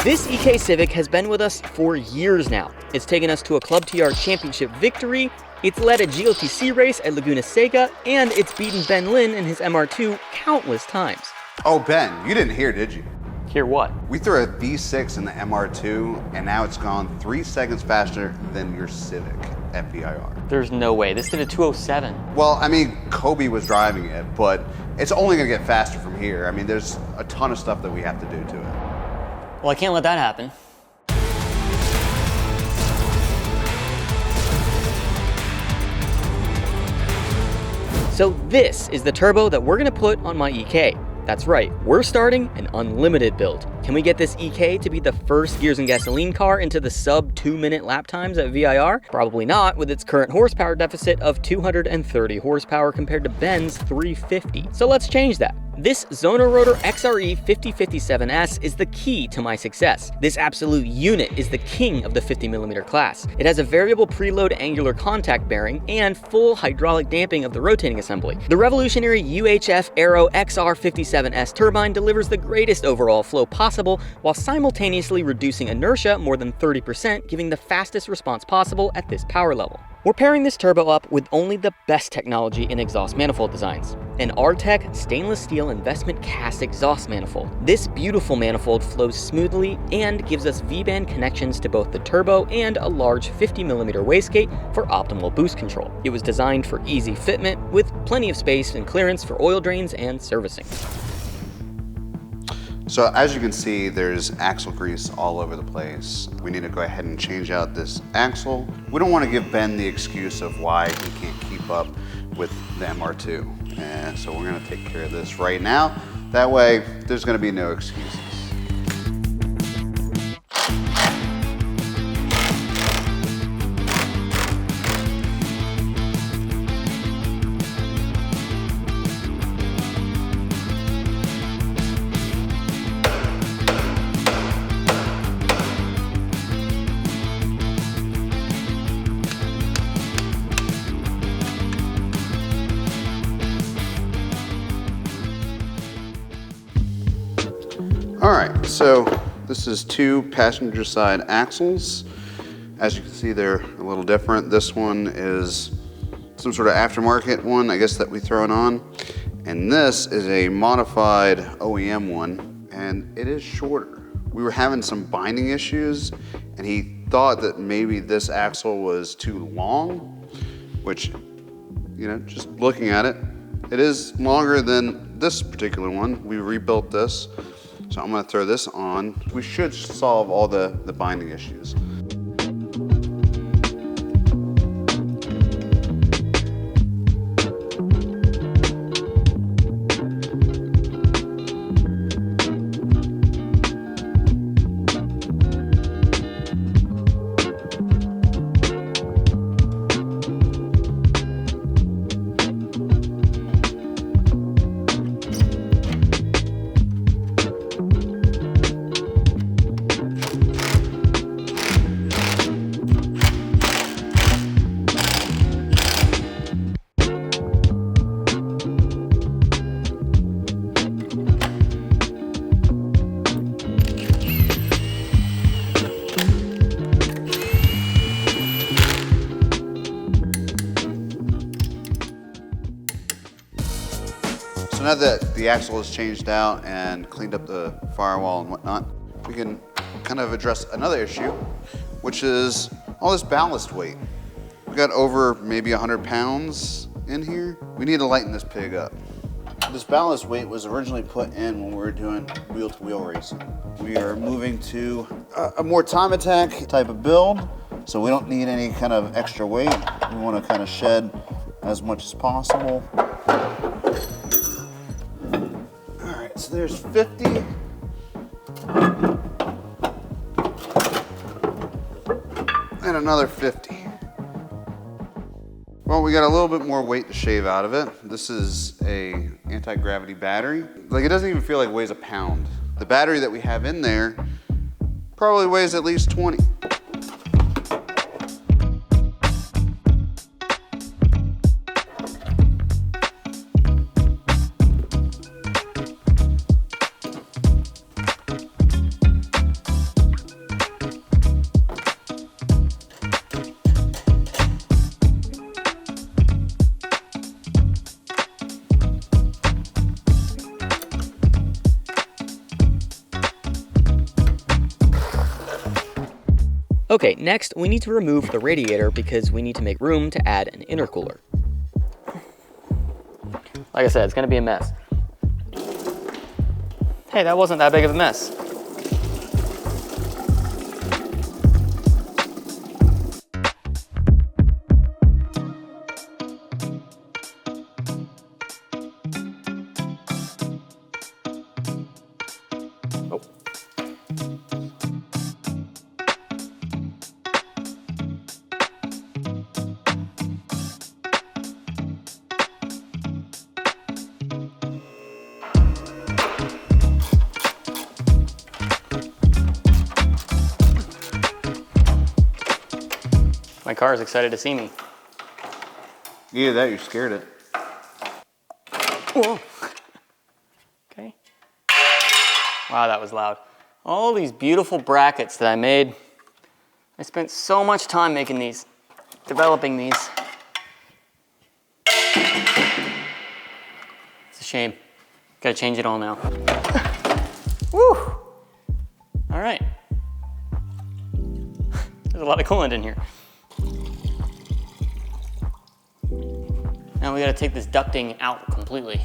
This EK Civic has been with us for years now. It's taken us to a Club TR championship victory, it's led a GLTC race at Laguna Seca, and it's beaten Ben Lin in his MR2 countless times. Oh, Ben, you didn't hear, did you? Hear what? We threw a V6 in the MR2, and now it's gone 3 seconds faster than your Civic at VIR. There's no way. This did a 207. Well, I mean, Kobe was driving it, but it's only going to get faster from here. I mean, there's a ton of stuff that we have to do to it. Well, I can't let that happen. So this is the turbo that we're gonna put on my EK. That's right, we're starting an unlimited build. Can we get this EK to be the first gears and gasoline car into the sub 2-minute lap times at VIR? Probably not, with its current horsepower deficit of 230 horsepower compared to Ben's 350. So let's change that. This Zonorotor XRE 5057S is the key to my success. This absolute unit is the king of the 50mm class. It has a variable preload angular contact bearing and full hydraulic damping of the rotating assembly. The revolutionary UHF Aero XR57S turbine delivers the greatest overall flow possible while simultaneously reducing inertia more than 30%, giving the fastest response possible at this power level. We're pairing this turbo up with only the best technology in exhaust manifold designs. An RTEC stainless steel investment cast exhaust manifold. This beautiful manifold flows smoothly and gives us V-band connections to both the turbo and a large 50mm wastegate for optimal boost control. It was designed for easy fitment with plenty of space and clearance for oil drains and servicing. So as you can see, there's axle grease all over the place. We need to go ahead and change out this axle. We don't want to give Ben the excuse of why he can't keep up with the MR2. And so we're going to take care of this right now. That way, there's going to be no excuses. All right, so this is 2 passenger side axles. As you can see, they're a little different. This one is some sort of aftermarket one, I guess, that we throw it on. And this is a modified OEM one, and it is shorter. We were having some binding issues, and he thought that maybe this axle was too long, which, you know, just looking at it, it is longer than this particular one. We rebuilt this. So I'm gonna throw this on. We should solve all the binding issues. So now that the axle is changed out and cleaned up the firewall and whatnot, we can kind of address another issue, which is all this ballast weight. We got over maybe 100 pounds in here. We need to lighten this pig up. This ballast weight was originally put in when we were doing wheel-to-wheel racing. We are moving to a more time attack type of build, so we don't need any kind of extra weight. We want to kind of shed as much as possible. So there's 50. And another 50. Well, we got a little bit more weight to shave out of it. This is a anti-gravity battery. Like, it doesn't even feel like it weighs a pound. The battery that we have in there probably weighs at least 20. Okay, next we need to remove the radiator because we need to make room to add an intercooler. Like I said, it's gonna be a mess. Hey, that wasn't that big of a mess. Oh. My car is excited to see me. Either that or you scared it. Whoa. Okay. Wow, that was loud. All these beautiful brackets that I made. I spent so much time making these, developing these. It's a shame. Gotta change it all now. Woo! All right. There's a lot of coolant in here. Now we gotta take this ducting out completely.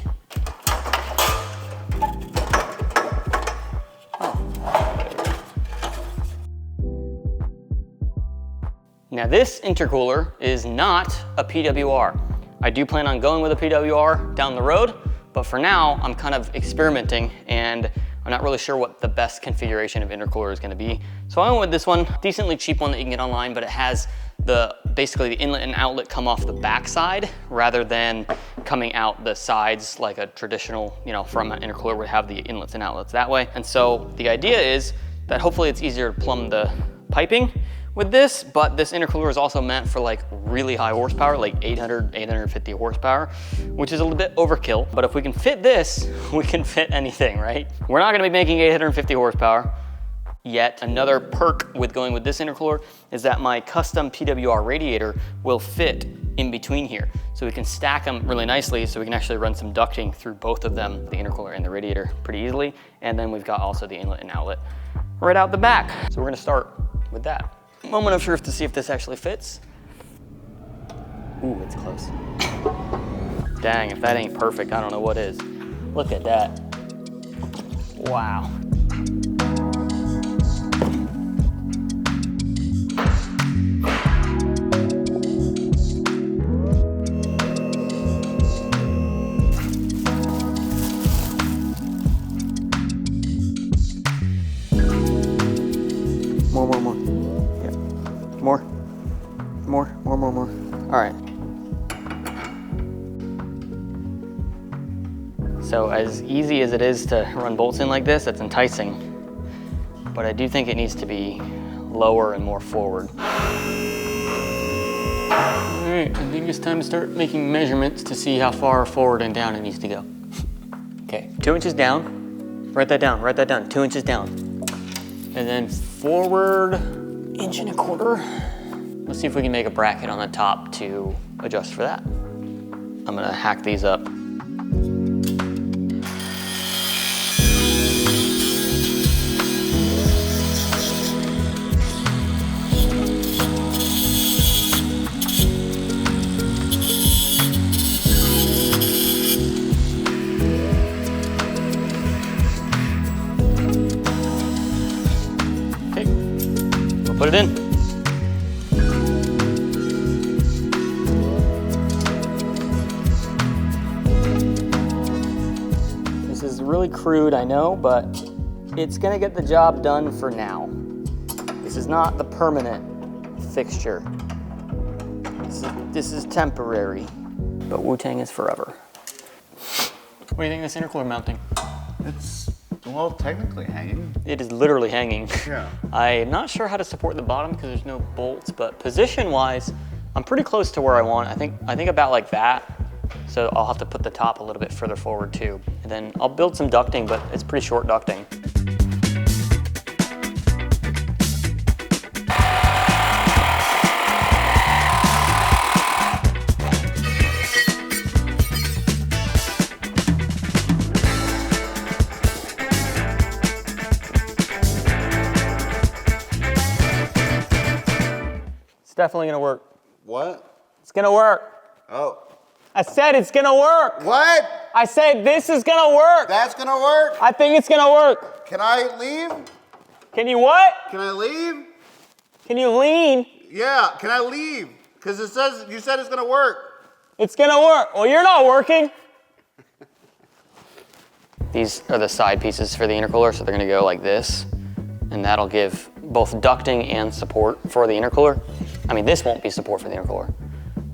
Now this intercooler is not a PWR. I do plan on going with a PWR down the road, but for now I'm kind of experimenting and I'm not really sure what the best configuration of intercooler is gonna be. So I went with this one, decently cheap one that you can get online, but it has basically the inlet and outlet come off the back side rather than coming out the sides like a traditional, from an intercooler would have the inlets and outlets that way. And so the idea is that hopefully it's easier to plumb the piping with this, but this intercooler is also meant for like really high horsepower, like 800, 850 horsepower, which is a little bit overkill. But if we can fit this, we can fit anything, right? We're not gonna be making 850 horsepower yet. Another perk with going with this intercooler is that my custom PWR radiator will fit in between here. So we can stack them really nicely so we can actually run some ducting through both of them, the intercooler and the radiator, pretty easily. And then we've got also the inlet and outlet right out the back. So we're gonna start with that. Moment of truth to see if this actually fits. Ooh, it's close. Dang, if that ain't perfect, I don't know what is. Look at that. Wow. More. All right. So as easy as it is to run bolts in like this, that's enticing. But I do think it needs to be lower and more forward. All right, I think it's time to start making measurements to see how far forward and down it needs to go. Okay, 2 inches down. Write that down, 2 inches down. And then forward, 1.25 inches. Let's see if we can make a bracket on the top to adjust for that. I'm gonna hack these up. Okay, we'll put it in. Really crude, I know, but it's gonna get the job done for now. This is not the permanent fixture. This is temporary, but Wu-Tang is forever. What do you think of this intercooler mounting? It's, well, technically hanging. It is literally hanging. Yeah. I'm not sure how to support the bottom because there's no bolts, but position-wise, I'm pretty close to where I want. I think about like that. So I'll have to put the top a little bit further forward too. And then I'll build some ducting, but it's pretty short ducting. definitely gonna work. What? It's gonna work. Oh. I said it's gonna work. What? I said this is gonna work. That's gonna work? I think it's gonna work. Can I leave? Can you what? Can I leave? Can you lean? Yeah, can I leave? Because it says, you said it's gonna work. It's gonna work. Well, you're not working. These are the side pieces for the intercooler, so they're gonna go like this, and that'll give both ducting and support for the intercooler. I mean, this won't be support for the intercooler,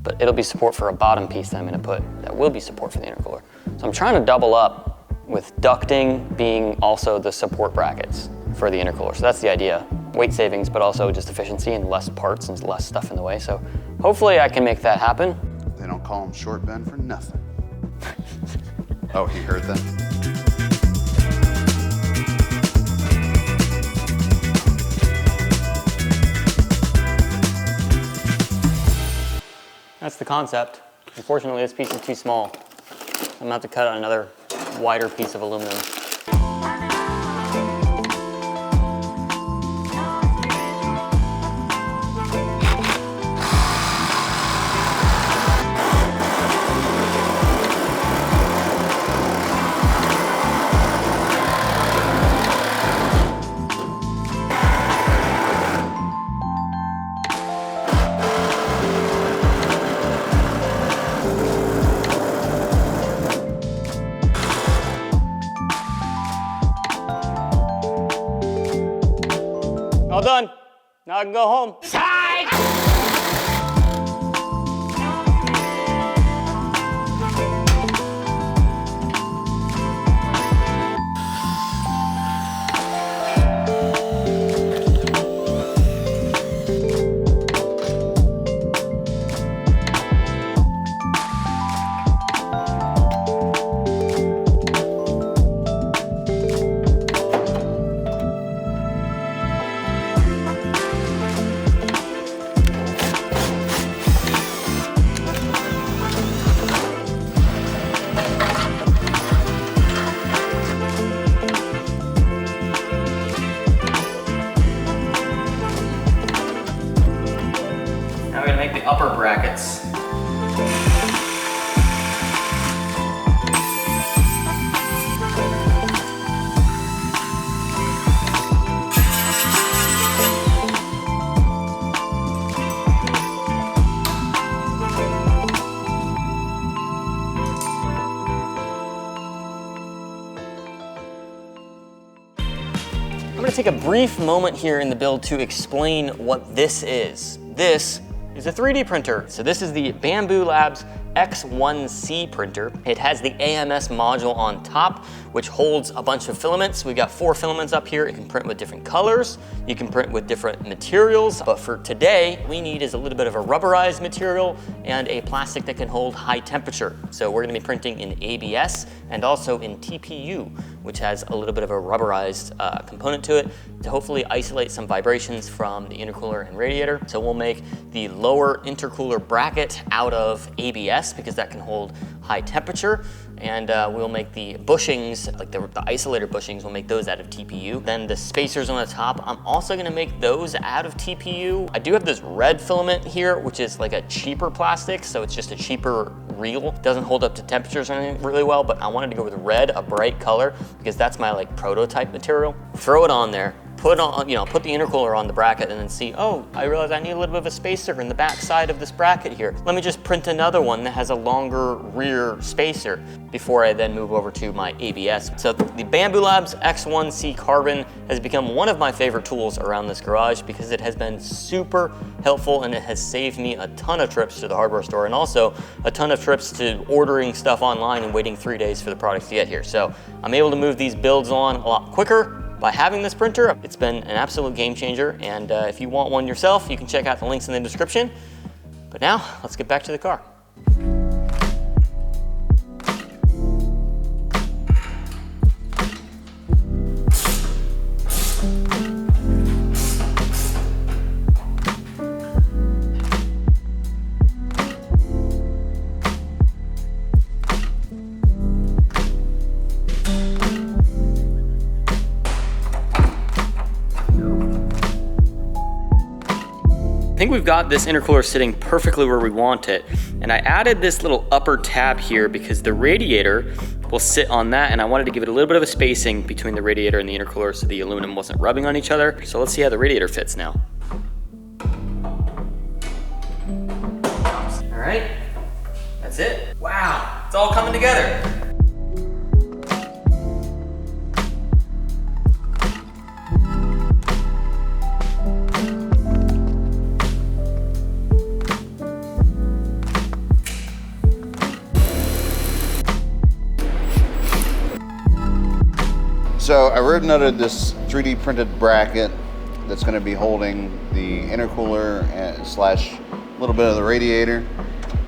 but it'll be support for a bottom piece that I'm gonna put that will be support for the intercooler. So I'm trying to double up with ducting being also the support brackets for the intercooler. So that's the idea. Weight savings, but also just efficiency and less parts and less stuff in the way. So hopefully I can make that happen. They don't call him Short Ben for nothing. Oh, he heard that? That's the concept. Unfortunately, this piece is too small. I'm gonna have to cut out another wider piece of aluminum. All done. Now I can go home. Now we're gonna make the upper brackets. I'm gonna take a brief moment here in the build to explain what this is. This is a 3D printer. So this is the Bambulab's X1C printer. It has the AMS module on top, which holds a bunch of filaments. We've got 4 filaments up here. You can print with different colors. You can print with different materials. But for today, we need is a little bit of a rubberized material and a plastic that can hold high temperature. So we're gonna be printing in ABS and also in TPU, which has a little bit of a rubberized component to it to hopefully isolate some vibrations from the intercooler and radiator. So we'll make the lower intercooler bracket out of ABS because that can hold high temperature. And we'll make the bushings, like the isolator bushings, we'll make those out of TPU. Then the spacers on the top, I'm also gonna make those out of TPU. I do have this red filament here, which is like a cheaper plastic, so it's just a cheaper reel. Doesn't hold up to temperatures or anything really well, but I wanted to go with red, a bright color, because that's my like prototype material. Throw it on there. Put on, put the intercooler on the bracket and then see, oh, I realize I need a little bit of a spacer in the back side of this bracket here. Let me just print another one that has a longer rear spacer before I then move over to my ABS. So the Bambulab's X1C Carbon has become one of my favorite tools around this garage because it has been super helpful and it has saved me a ton of trips to the hardware store and also a ton of trips to ordering stuff online and waiting 3 days for the products to get here. So I'm able to move these builds on a lot quicker by having this printer. It's been an absolute game changer, and if you want one yourself, you can check out the links in the description. But now, let's get back to the car. think we've got this intercooler sitting perfectly where we want it. And I added this little upper tab here because the radiator will sit on that, and I wanted to give it a little bit of a spacing between the radiator and the intercooler so the aluminum wasn't rubbing on each other. So let's see how the radiator fits now. All right, that's it. Wow, it's all coming together. So I rib nutted this 3D printed bracket that's going to be holding the intercooler and slash a little bit of the radiator,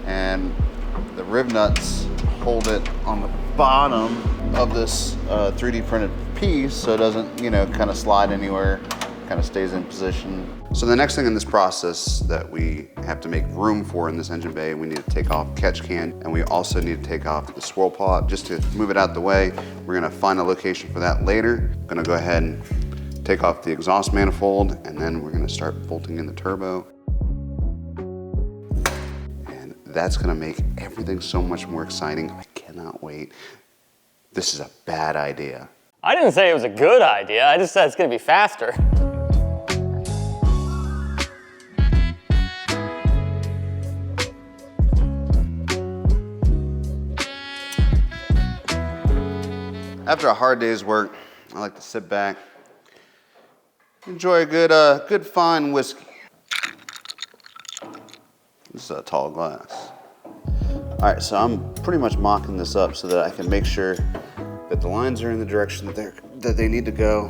and the rib nuts hold it on the bottom of this 3D printed piece so it doesn't, you know, kind of slide anywhere, kind of stays in position. So the next thing in this process that we have to make room for in this engine bay, we need to take off catch can, and we also need to take off the swirl pod just to move it out the way. We're gonna find a location for that later. I'm gonna go ahead and take off the exhaust manifold, and then we're gonna start bolting in the turbo. And that's gonna make everything so much more exciting. I cannot wait. This is a bad idea. I didn't say it was a good idea. I just said it's gonna be faster. After a hard day's work, I like to sit back, enjoy a good fine whiskey. This is a tall glass. All right, so I'm pretty much mocking this up so that I can make sure that the lines are in the direction that they need to go.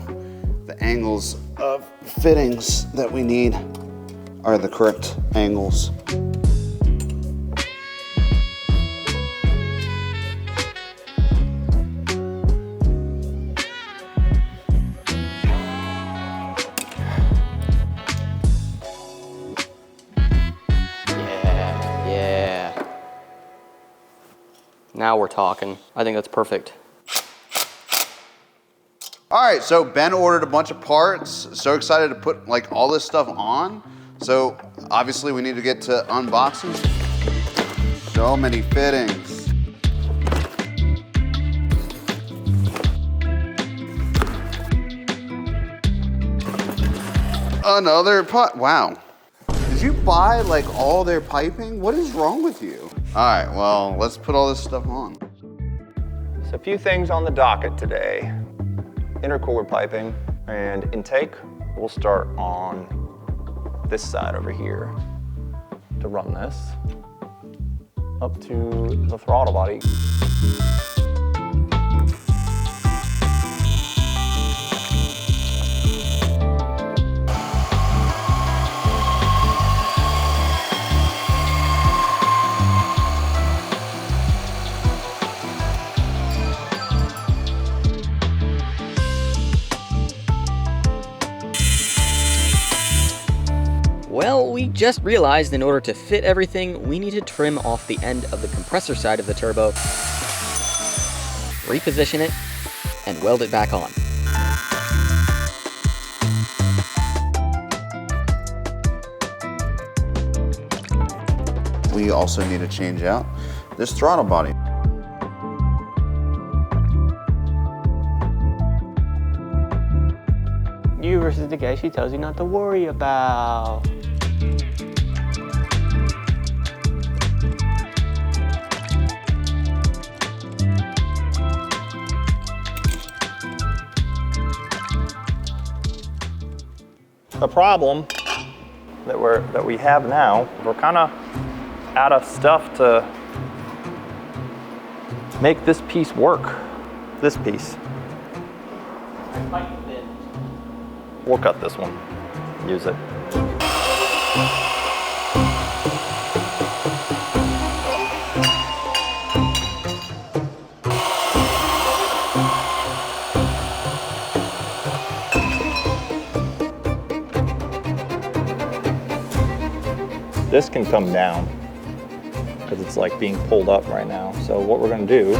The angles of fittings that we need are the correct angles. Now we're talking. I think that's perfect. All right, so Ben ordered a bunch of parts. So excited to put like all this stuff on. So obviously we need to get to unboxing. So many fittings. Another pot, wow. Did you buy like all their piping? What is wrong with you? All right, well, let's put all this stuff on. So a few things on the docket today. Intercooler piping and intake. We'll start on this side over here to run this up to the throttle body. Well, we just realized in order to fit everything, we need to trim off the end of the compressor side of the turbo, reposition it, and weld it back on. We also need to change out this throttle body. You versus the guy she tells you not to worry about. The problem that we have now, we're kind of out of stuff to make this piece work. This piece. We'll cut this one. Use it. This can come down because it's like being pulled up right now. So what we're going to do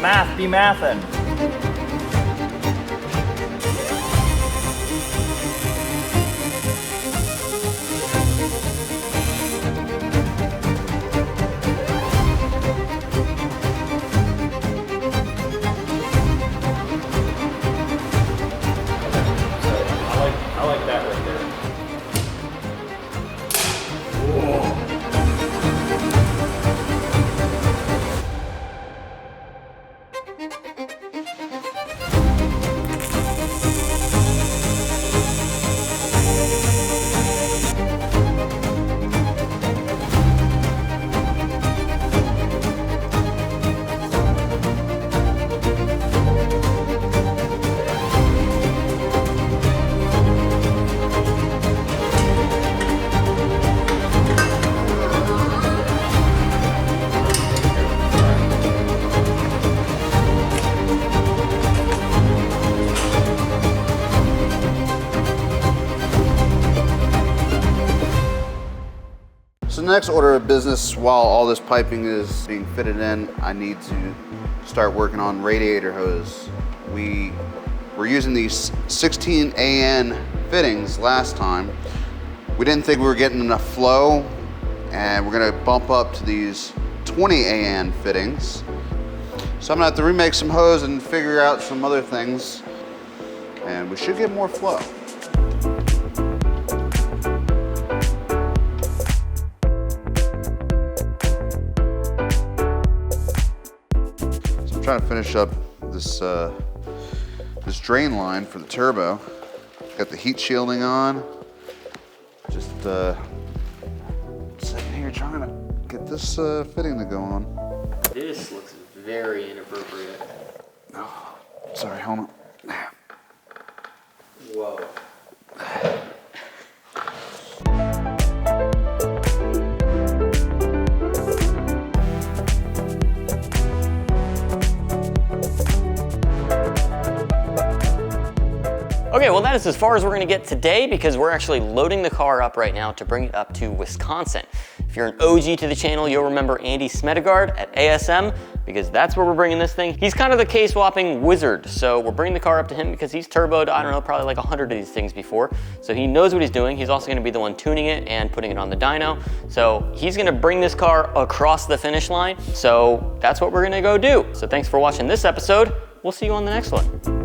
Math be mathin'. I like that right there. So the next order of business, while all this piping is being fitted in, I need to start working on radiator hose. We were using these 16 AN fittings last time. We didn't think we were getting enough flow, and we're gonna bump up to these 20 AN fittings. So I'm gonna have to remake some hose and figure out some other things, and we should get more flow. Trying to finish up this this drain line for the turbo. Got the heat shielding on. Just sitting here trying to get this fitting to go on. This looks very inappropriate. Oh, sorry, hold on. Whoa. Okay, well that is as far as we're gonna get today because we're actually loading the car up right now to bring it up to Wisconsin. If you're an OG to the channel, you'll remember Andy Smedegard at ASM because that's where we're bringing this thing. He's kind of the K-swapping wizard, so we're bringing the car up to him because he's turboed, I don't know, probably like 100 of these things before. So he knows what he's doing. He's also gonna be the one tuning it and putting it on the dyno. So he's gonna bring this car across the finish line. So that's what we're gonna go do. So thanks for watching this episode. We'll see you on the next one.